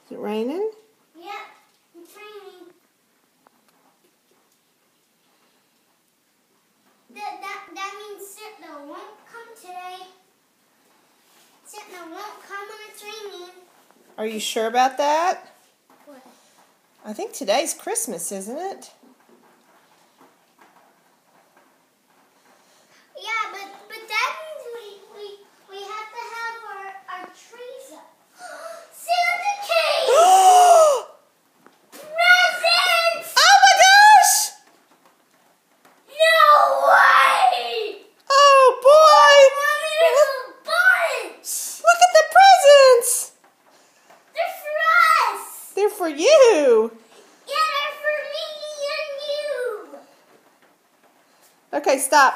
Is it raining? Yep, it's raining. That means Santa won't come today. Santa won't come when it's raining. Are you sure about that? What? I think today's Christmas, isn't it? Yeah, but that means we have to have our trees up. Santa came! Presents! Oh my gosh! No way! Oh boy! Mommy, there's a bunch! Look at the presents! They're for us! They're for you! Yeah, they're for me and you! Okay, stop.